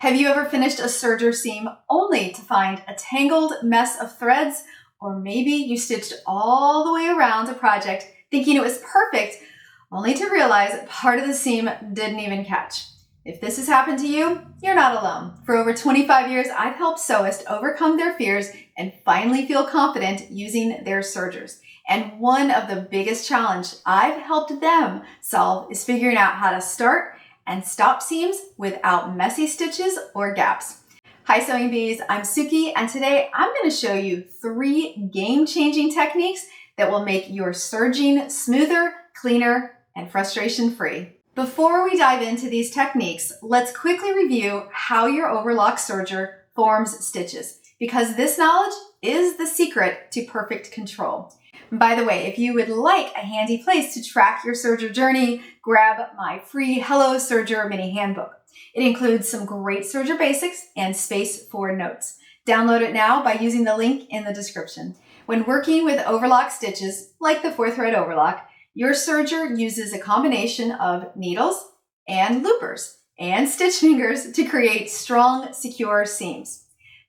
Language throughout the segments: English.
Have you ever finished a serger seam only to find a tangled mess of threads? Or maybe you stitched all the way around a project thinking it was perfect, only to realize part of the seam didn't even catch. If this has happened to you, you're not alone. For over 25 years, I've helped sewists overcome their fears and finally feel confident using their sergers. And one of the biggest challenges I've helped them solve is figuring out how to start and stop seams without messy stitches or gaps. Hi Sewing Bees, I'm Sookie, and today I'm going to show you 3 game-changing techniques that will make your serging smoother, cleaner, and frustration-free. Before we dive into these techniques, let's quickly review how your overlock serger forms stitches, because this knowledge is the secret to perfect control. By the way, if you would like a handy place to track your serger journey, grab my free Hello Serger mini handbook. It includes some great serger basics and space for notes. Download it now by using the link in the description. When working with overlock stitches, like the 4-thread overlock, your serger uses a combination of needles and loopers and stitch fingers to create strong, secure seams.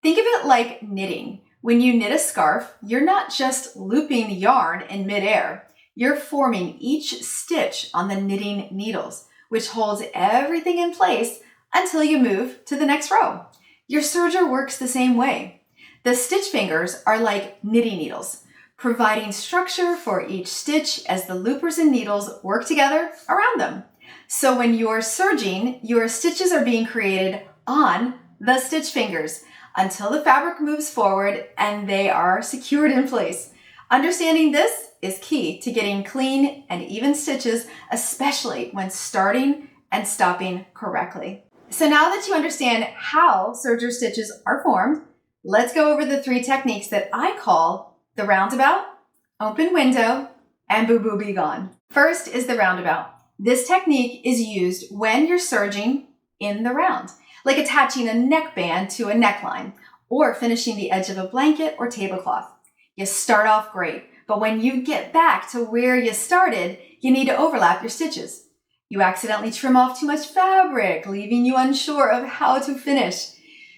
Think of it like knitting. When you knit a scarf, you're not just looping yarn in midair. You're forming each stitch on the knitting needles, which holds everything in place until you move to the next row. Your serger works the same way. The stitch fingers are like knitting needles, providing structure for each stitch as the loopers and needles work together around them. So when you're serging, your stitches are being created on the stitch fingers until the fabric moves forward and they are secured in place. Understanding this is key to getting clean and even stitches, especially when starting and stopping correctly. So now that you understand how serger stitches are formed, let's go over the 3 techniques that I call the roundabout, open window, and boo boo be gone. First is the roundabout. This technique is used when you're serging in the round, like attaching a neckband to a neckline or finishing the edge of a blanket or tablecloth. You start off great, but when you get back to where you started, you need to overlap your stitches. You accidentally trim off too much fabric, leaving you unsure of how to finish.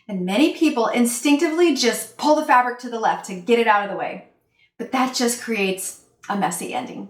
And many people instinctively just pull the fabric to the left to get it out of the way. But that just creates a messy ending.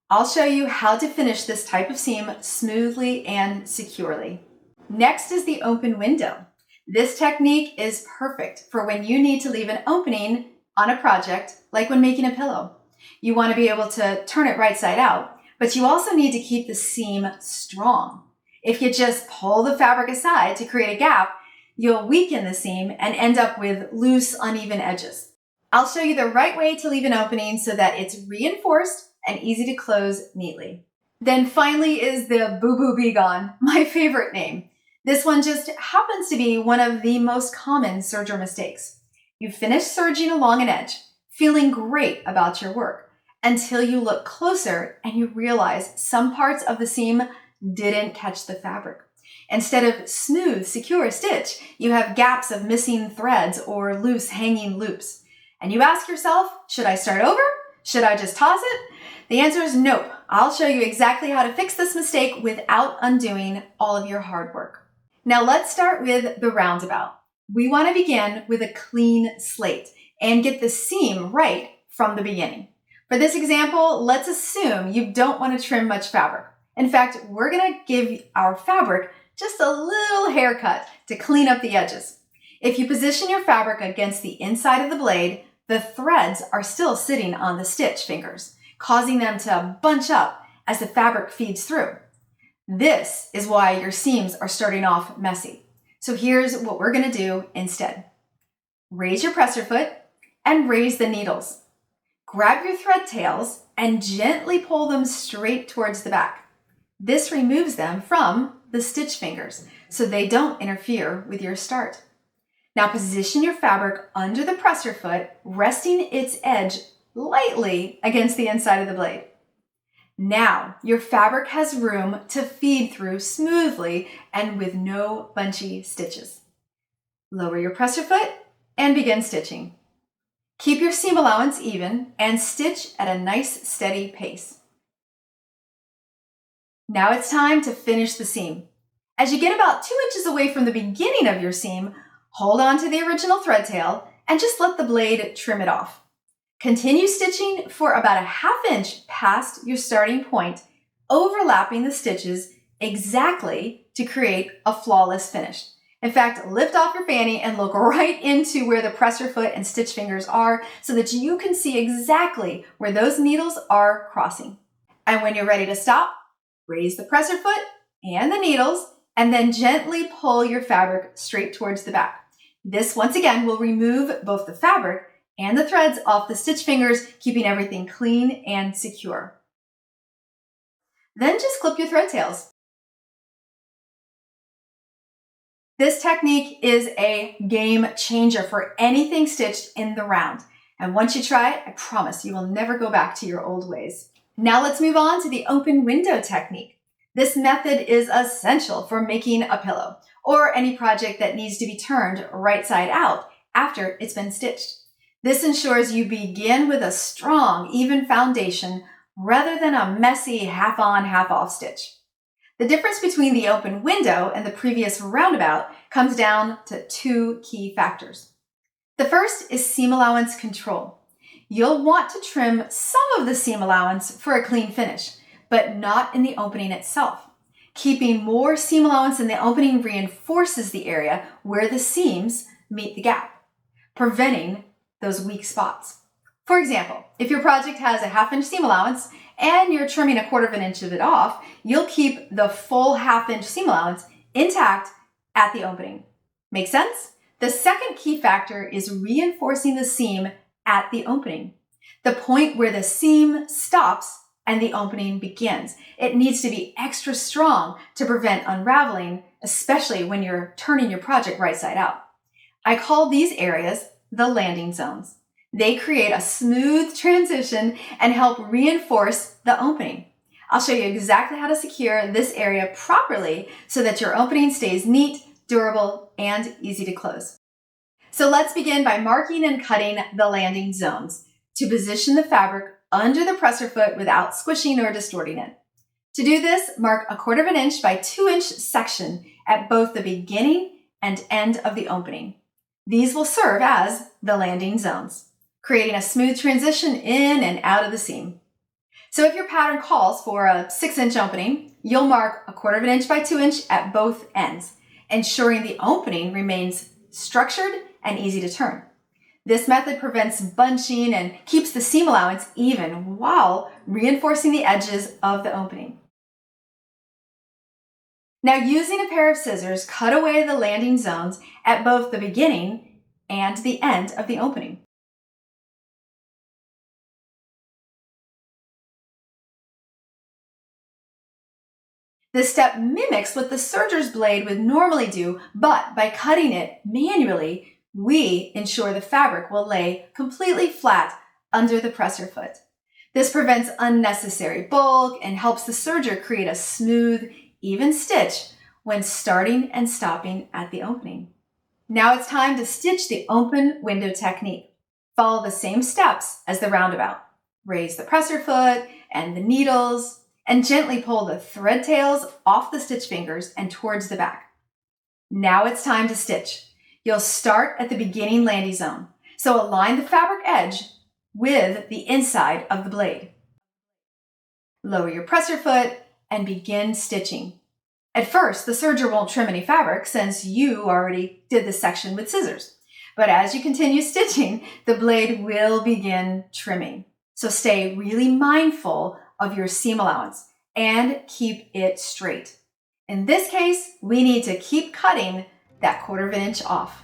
I'll show you how to finish this type of seam smoothly and securely. Next is the open window. This technique is perfect for when you need to leave an opening on a project, like when making a pillow. You want to be able to turn it right side out, but you also need to keep the seam strong. If you just pull the fabric aside to create a gap, you'll weaken the seam and end up with loose, uneven edges. I'll show you the right way to leave an opening so that it's reinforced and easy to close neatly. Then finally is the boo boo be gone, my favorite name. This one just happens to be one of the most common serger mistakes. You finish serging along an edge, feeling great about your work, until you look closer and you realize some parts of the seam didn't catch the fabric. Instead of smooth, secure stitch, you have gaps of missing threads or loose hanging loops. And you ask yourself, should I start over? Should I just toss it? The answer is nope. I'll show you exactly how to fix this mistake without undoing all of your hard work. Now let's start with the roundabout. We want to begin with a clean slate and get the seam right from the beginning. For this example, let's assume you don't want to trim much fabric. In fact, we're going to give our fabric just a little haircut to clean up the edges. If you position your fabric against the inside of the blade, the threads are still sitting on the stitch fingers, causing them to bunch up as the fabric feeds through. This is why your seams are starting off messy. So here's what we're going to do instead. Raise your presser foot and raise the needles. Grab your thread tails and gently pull them straight towards the back. This removes them from the stitch fingers so they don't interfere with your start. Now position your fabric under the presser foot, resting its edge lightly against the inside of the blade. Now your fabric has room to feed through smoothly and with no bunchy stitches. Lower your presser foot and begin stitching. Keep your seam allowance even and stitch at a nice steady pace. Now it's time to finish the seam. As you get about 2 inches away from the beginning of your seam, hold on to the original thread tail and just let the blade trim it off. Continue stitching for about a 1/2 inch past your starting point, overlapping the stitches exactly to create a flawless finish. In fact, lift off your fanny and look right into where the presser foot and stitch fingers are so that you can see exactly where those needles are crossing. And when you're ready to stop, raise the presser foot and the needles and then gently pull your fabric straight towards the back. This, once again, will remove both the fabric and the threads off the stitch fingers, keeping everything clean and secure. Then just clip your thread tails. This technique is a game changer for anything stitched in the round. And once you try it, I promise you will never go back to your old ways. Now let's move on to the open window technique. This method is essential for making a pillow or any project that needs to be turned right side out after it's been stitched. This ensures you begin with a strong, even foundation rather than a messy half-on, half-off stitch. The difference between the open window and the previous roundabout comes down to 2 key factors. The first is seam allowance control. You'll want to trim some of the seam allowance for a clean finish, but not in the opening itself. Keeping more seam allowance in the opening reinforces the area where the seams meet the gap, preventing those weak spots. For example, if your project has a 1/2 inch seam allowance and you're trimming 1/4 inch of it off, you'll keep the full 1/2 inch seam allowance intact at the opening. Make sense? The second key factor is reinforcing the seam at the opening, the point where the seam stops and the opening begins. It needs to be extra strong to prevent unraveling, especially when you're turning your project right side out. I call these areas the landing zones. They create a smooth transition and help reinforce the opening. I'll show you exactly how to secure this area properly so that your opening stays neat, durable, and easy to close. So let's begin by marking and cutting the landing zones to position the fabric under the presser foot without squishing or distorting it. To do this, mark 1/4 inch by 2 inch section at both the beginning and end of the opening. These will serve as the landing zones, creating a smooth transition in and out of the seam. So if your pattern calls for a 6 inch opening, you'll mark 1/4 inch by 2 inch at both ends, ensuring the opening remains structured and easy to turn. This method prevents bunching and keeps the seam allowance even while reinforcing the edges of the opening. Now, using a pair of scissors, cut away the landing zones at both the beginning and the end of the opening. This step mimics what the serger's blade would normally do, but by cutting it manually, we ensure the fabric will lay completely flat under the presser foot. This prevents unnecessary bulk and helps the serger create a smooth, even stitch when starting and stopping at the opening. Now it's time to stitch the open window technique. Follow the same steps as the roundabout. Raise the presser foot and the needles, and gently pull the thread tails off the stitch fingers and towards the back. Now it's time to stitch. You'll start at the beginning landing zone, so align the fabric edge with the inside of the blade. Lower your presser foot and begin stitching. At first, the serger won't trim any fabric since you already did this section with scissors. But as you continue stitching, the blade will begin trimming. So stay really mindful of your seam allowance and keep it straight. In this case, we need to keep cutting that 1/4 inch off.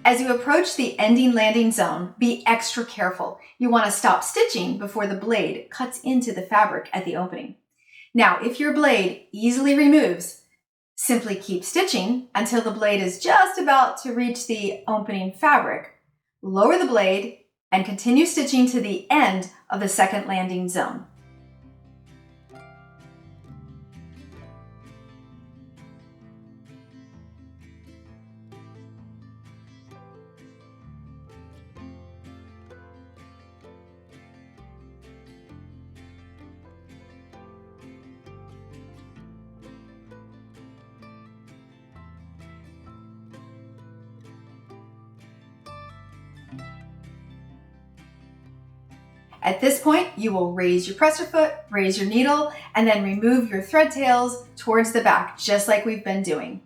As you approach the ending landing zone, be extra careful. You want to stop stitching before the blade cuts into the fabric at the opening. Now, if your blade easily removes, simply keep stitching until the blade is just about to reach the opening fabric. Lower the blade and continue stitching to the end of the second landing zone. At this point, you will raise your presser foot, raise your needle, and then remove your thread tails towards the back, just like we've been doing.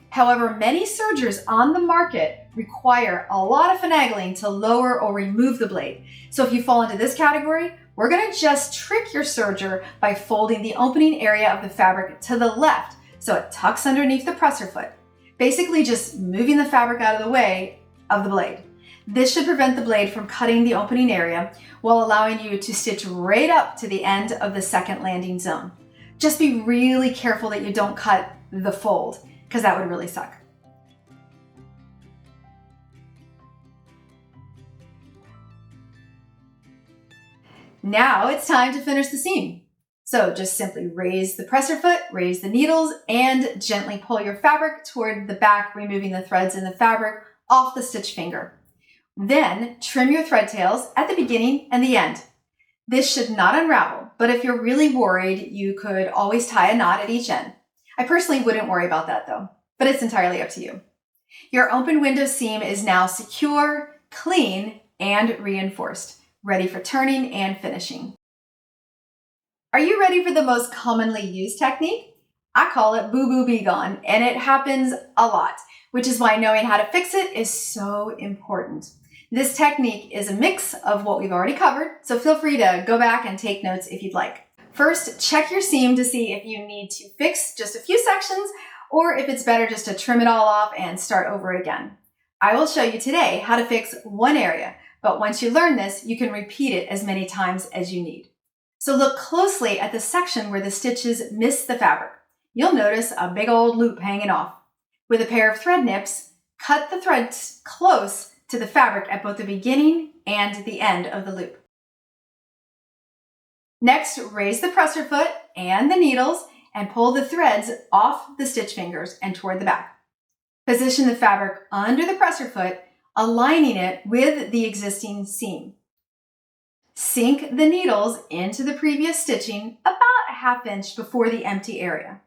However, many sergers on the market require a lot of finagling to lower or remove the blade. So if you fall into this category, we're going to just trick your serger by folding the opening area of the fabric to the left so it tucks underneath the presser foot, basically just moving the fabric out of the way of the blade. This should prevent the blade from cutting the opening area while allowing you to stitch right up to the end of the second landing zone. Just be really careful that you don't cut the fold, because that would really suck. Now it's time to finish the seam. So just simply raise the presser foot, raise the needles, and gently pull your fabric toward the back, removing the threads in the fabric off the stitch finger. Then trim your thread tails at the beginning and the end. This should not unravel, but if you're really worried, you could always tie a knot at each end. I personally wouldn't worry about that though, but it's entirely up to you. Your open window seam is now secure, clean, and reinforced, ready for turning and finishing. Are you ready for the most commonly used technique? I call it boo-boo be gone, and it happens a lot, which is why knowing how to fix it is so important. This technique is a mix of what we've already covered, so feel free to go back and take notes if you'd like. First, check your seam to see if you need to fix just a few sections or if it's better just to trim it all off and start over again. I will show you today how to fix one area, but once you learn this, you can repeat it as many times as you need. So look closely at the section where the stitches miss the fabric. You'll notice a big old loop hanging off. With a pair of thread nips, cut the threads close to the fabric at both the beginning and the end of the loop. Next, raise the presser foot and the needles and pull the threads off the stitch fingers and toward the back. Position the fabric under the presser foot, aligning it with the existing seam. Sink the needles into the previous stitching about a ½ inch before the empty area.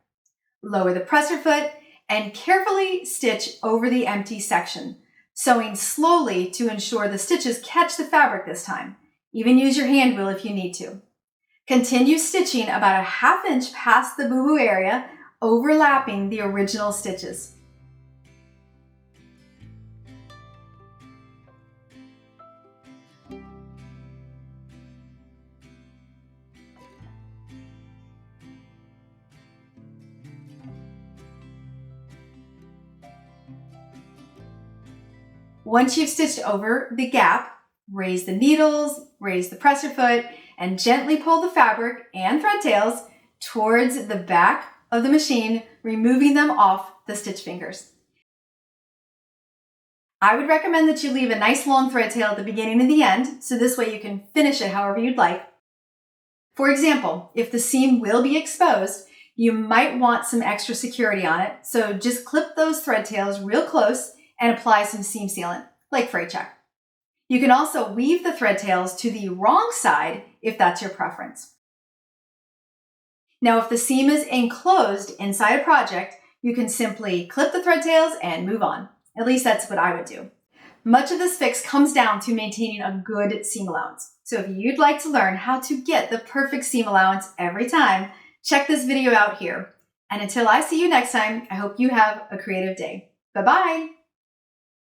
Lower the presser foot and carefully stitch over the empty section, sewing slowly to ensure the stitches catch the fabric this time. Even use your hand wheel if you need to. Continue stitching about a ½ inch past the boo-boo area, overlapping the original stitches. Once you've stitched over the gap, raise the needles, raise the presser foot, and gently pull the fabric and thread tails towards the back of the machine, removing them off the stitch fingers. I would recommend that you leave a nice long thread tail at the beginning and the end, so this way you can finish it however you'd like. For example, if the seam will be exposed, you might want some extra security on it, so just clip those thread tails real close and apply some seam sealant, like fray check. You can also weave the thread tails to the wrong side if that's your preference. Now, if the seam is enclosed inside a project, you can simply clip the thread tails and move on. At least that's what I would do. Much of this fix comes down to maintaining a good seam allowance. So if you'd like to learn how to get the perfect seam allowance every time, check this video out here. And until I see you next time, I hope you have a creative day. Bye-bye.